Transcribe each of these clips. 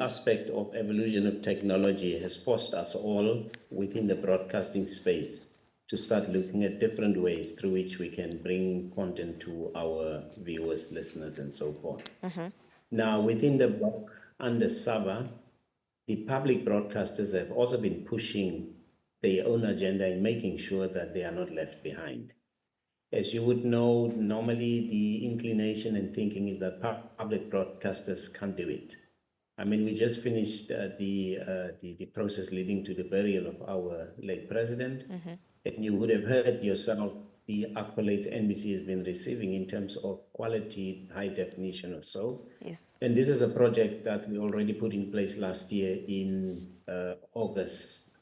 aspect of evolution of technology has forced us all within the broadcasting space to start looking at different ways through which we can bring content to our viewers, listeners, and so forth. Now, within the block under SABA, the public broadcasters have also been pushing their own agenda in making sure that they are not left behind. As you would know, normally the inclination and thinking is that public broadcasters can't do it. I mean, we just finished the process leading to the burial of our late president, and you would have heard yourself the accolades NBC has been receiving in terms of quality, high definition or so. Yes. And this is a project that we already put in place last year in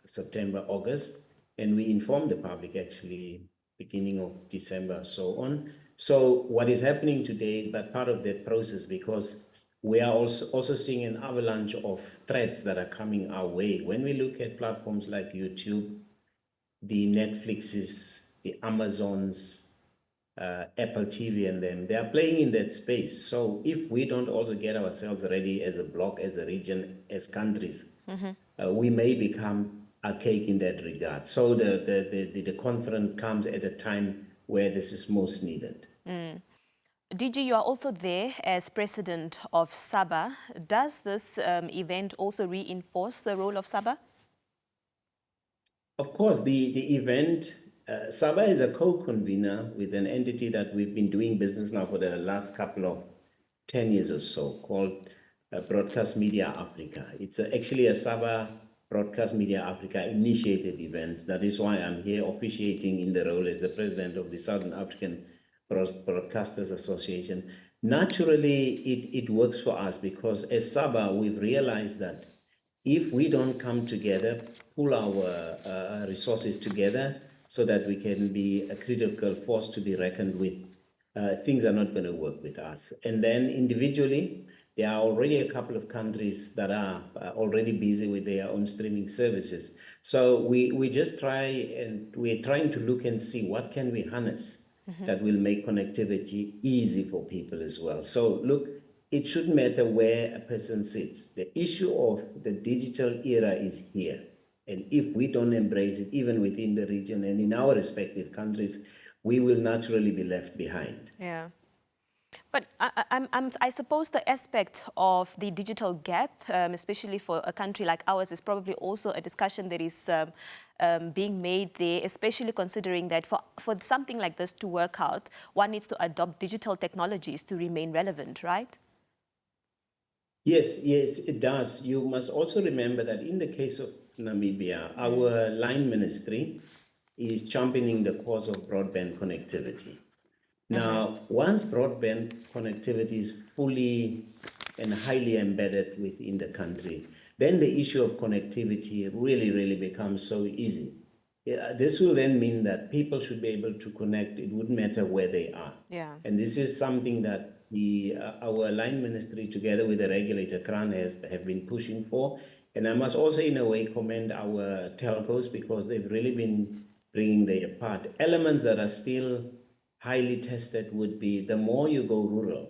September, August, and we informed the public actually beginning of December, so on. So what is happening today is that part of that process, because we are also seeing an avalanche of threats that are coming our way. When we look at platforms like YouTube, the Netflixes, the Amazons, Apple TV and them, they are playing in that space. So if we don't also get ourselves ready as a bloc, as a region, as countries, we may become archaic in that regard. So the conference comes at a time where this is most needed. DG, you are also there as president of SABA. Does this event also reinforce the role of SABA? Of course, the event, SABA is a co-convener with an entity that we've been doing business now for the last couple of 10 years or so, called Broadcast Media Africa. It's actually a SABA Broadcast Media Africa initiated event. That is why I'm here officiating in the role as the president of the Southern African Broadcasters Association. Naturally, it works for us because as SABA, we've realized that if we don't come together, pull our resources together so that we can be a critical force to be reckoned with, things are not going to work with us. And then individually, there are already a couple of countries that are already busy with their own streaming services. So we just we're trying to look and see what can we harness that will make connectivity easy for people as well. So look, it shouldn't matter where a person sits. The issue of the digital era is here. And if we don't embrace it, even within the region and in our respective countries, we will naturally be left behind. Yeah. But I suppose the aspect of the digital gap, especially for a country like ours, is probably also a discussion that is being made there, especially considering that for something like this to work out, one needs to adopt digital technologies to remain relevant, right? Yes, it does. You must also remember that in the case of Namibia, our line ministry is championing the cause of broadband connectivity. Now, once broadband connectivity is fully and highly embedded within the country, then the issue of connectivity really becomes so easy. This will then mean that people should be able to connect. It wouldn't matter where they are. Yeah. And this is something that our line ministry, together with the regulator, CRAN, have been pushing for. And I must also, in a way, commend our telcos because they've really been bringing their part. Elements that are still highly tested would be the more you go rural,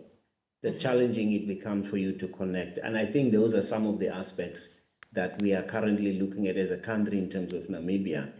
the challenging it becomes for you to connect. And I think those are some of the aspects that we are currently looking at as a country in terms of Namibia.